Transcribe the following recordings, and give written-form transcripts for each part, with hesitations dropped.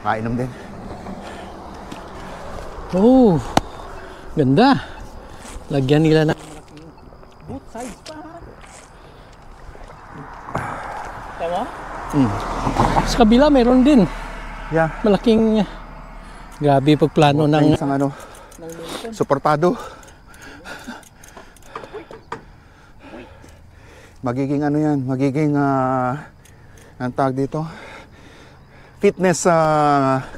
Kainom din. Oh, ganda. Lagyan nila ng both sides pa. Tama? Sa kabila meron din. Yeah. Malaking, grabe pagplano ng isang ano, suportado. Magiging ano yan, magiging ang tawag dito, fitness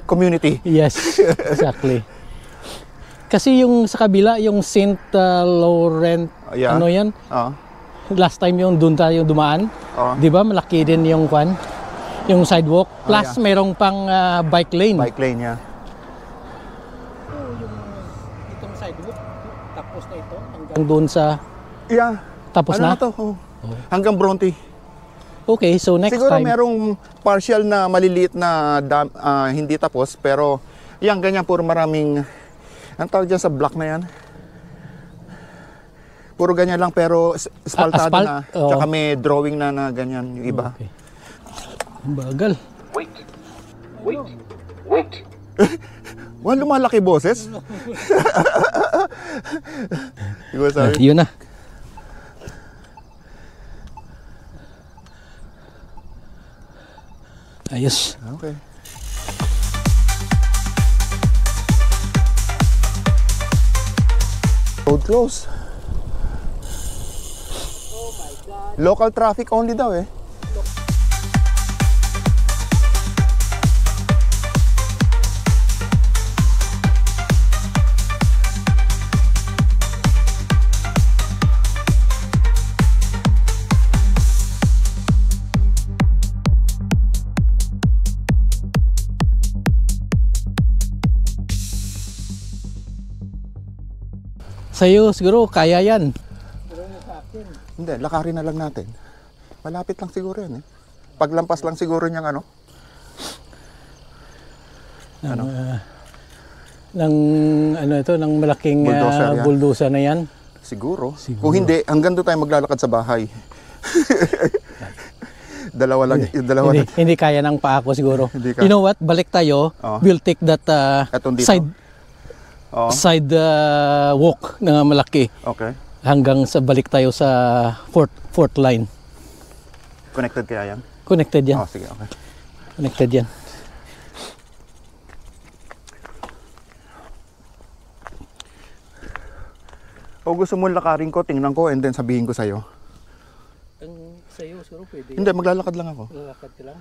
community. Yes, exactly. Kasi yung sa kabila, yung St. Laurent, Yeah. ano yan? Last time yung doon tayo dumaan, di ba? Malaki din yung kwan, yung sidewalk. Plus, yeah. merong pang bike lane. Bike lane, yeah. Yung itong sidewalk, tapos na ito, hanggang doon sa, Yeah. tapos Ano na? to? Hanggang Bronte. Okay, so next Siguro time. merong partial na maliliit na hindi tapos, pero yan, ganyan, puro maraming, ang tawag dyan sa block na yan, puro ganyan lang, pero espaltado asphalt? na, Oo. tsaka may drawing na ganyan, yung iba. Okay. Ang bagal. Wait. Wala, lumalaki boses. Diba sabi? Yun na. Ayos. Okay. Road close. Oh my God. Local traffic only daw eh. Sa'yo siguro kaya yan. Hindi, lakarin na lang natin. Malapit lang siguro yan eh. Paglampas lang siguro niyang ano. Ng ito, ng malaking Bulldozer yan. bulldozer na yan. Siguro. Kung hindi, hanggang doon tayo maglalakad sa bahay. Dalawa lang. Yung dalawa Hindi, lang. hindi kaya ng paa ko siguro. Hindi ka. You know what? Balik tayo. We'll take that Etong dito? side walk na malaki Okay. hanggang sa balik tayo sa fourth line. Connected kaya yan? Connected yan. Sige, okay. Connected yan. O gusto mo lakarin ko, tingnan ko, and then sabihin ko sa'yo. Ang sa'yo siguro pwede. Hindi, maglalakad lang ako. Lalakad ka lang.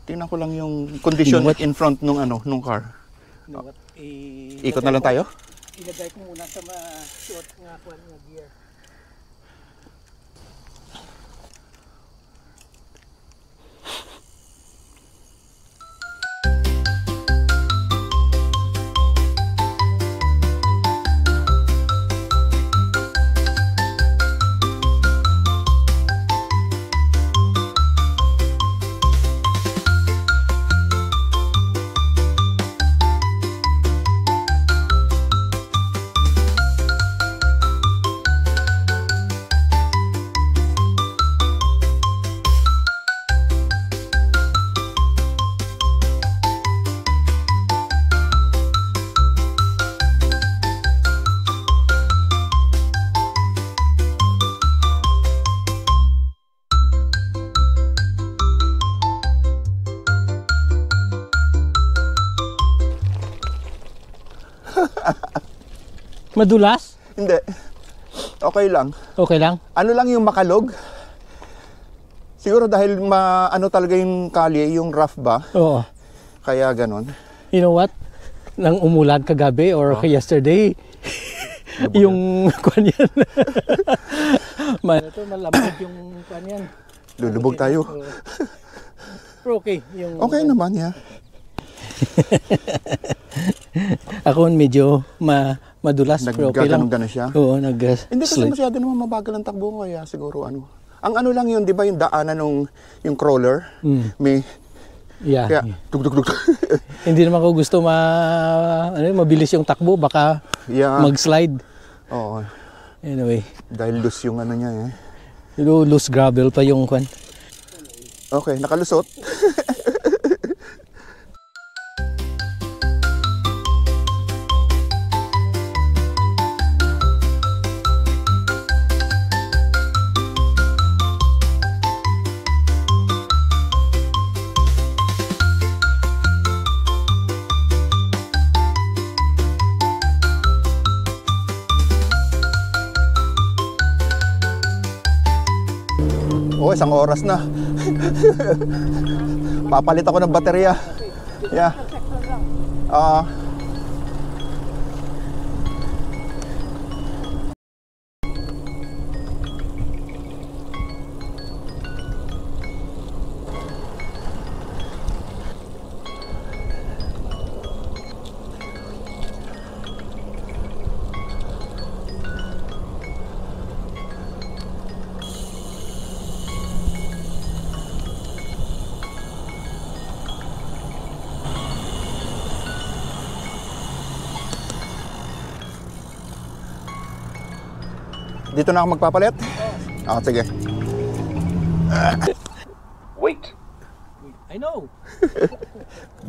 Tingnan ko lang yung condition You know what? in front nung car. You know what? Ikot na lang tayo? Ilagay ko muna sa short nga kwan nga gear. Madulas? Hindi. Okay lang. Okay lang? Ano lang yung makalog? Siguro dahil ano talaga yung kalye, yung rough ba? Oo. Kaya ganon. You know what? Nang umulan kagabi or yesterday, yung kwan yan. Ito malamig yung kwan yan. Lulubog tayo. Pero okay. Yung, Okay naman, yeah. Ako medyo madulas pero okay lang. Nagganon-ganon siya? Oo, Hindi kasi masyado naman mabagal ang takbo ko, kaya siguro ano. Ang ano lang yun, di ba yung daanan yung crawler? May, Yeah. kaya, tug-tug-tug. Hindi naman ko gusto mabilis yung takbo, baka Yeah. mag-slide. Oo. Anyway, Dahil loose yung ano niya eh. loose gravel pa yung kwan. Okay, nakalusot. Oh, isang oras na. Papalit ako ng baterya. Yeah. Dito na ako magpapalit? Sige. Wait. I know.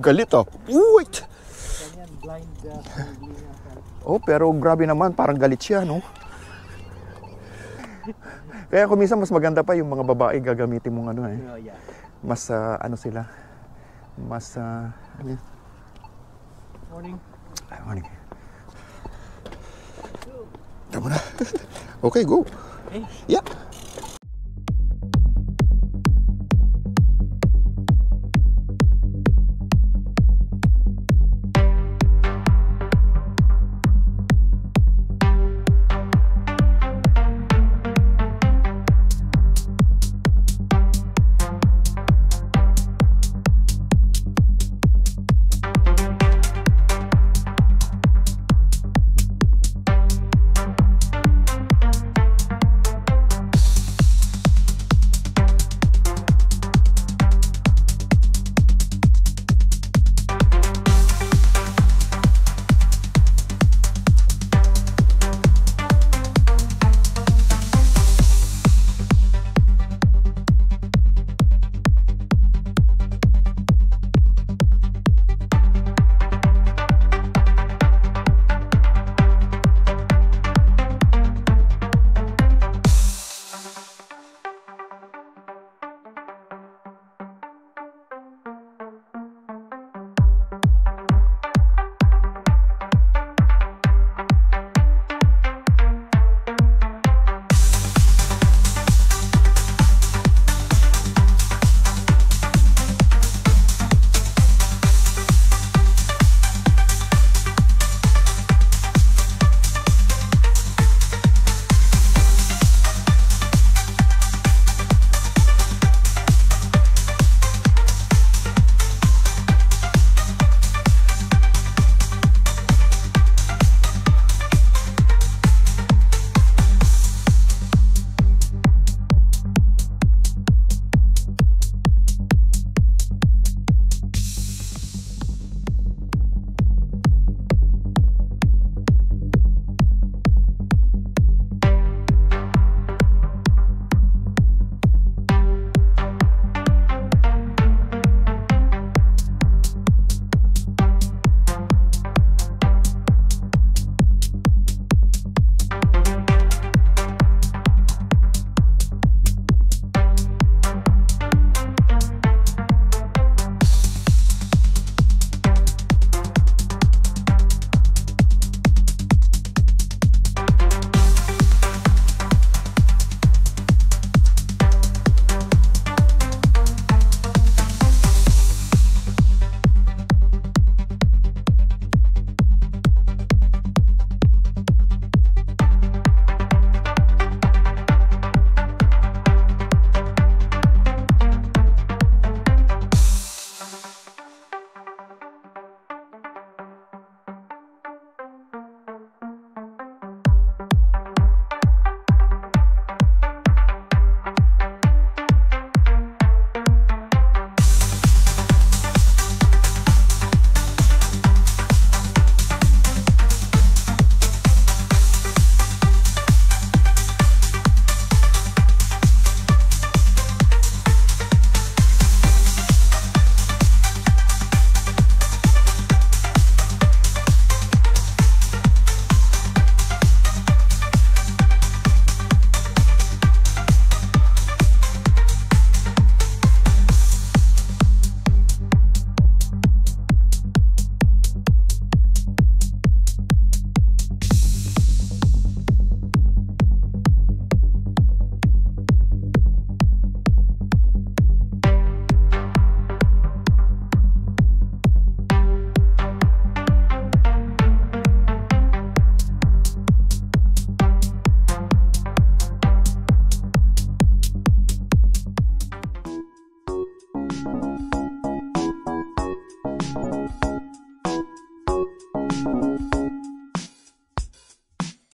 Galit oh. Wait. Ganyan, blind. Oh, pero grabe naman. Parang galit siya, no? Kaya kung minsan mas maganda pa yung mga babae gagamitin mong ano eh. Yeah. Mas ano sila? Mas Morning. morning. Tama na. Okay, go. Hey. Yeah.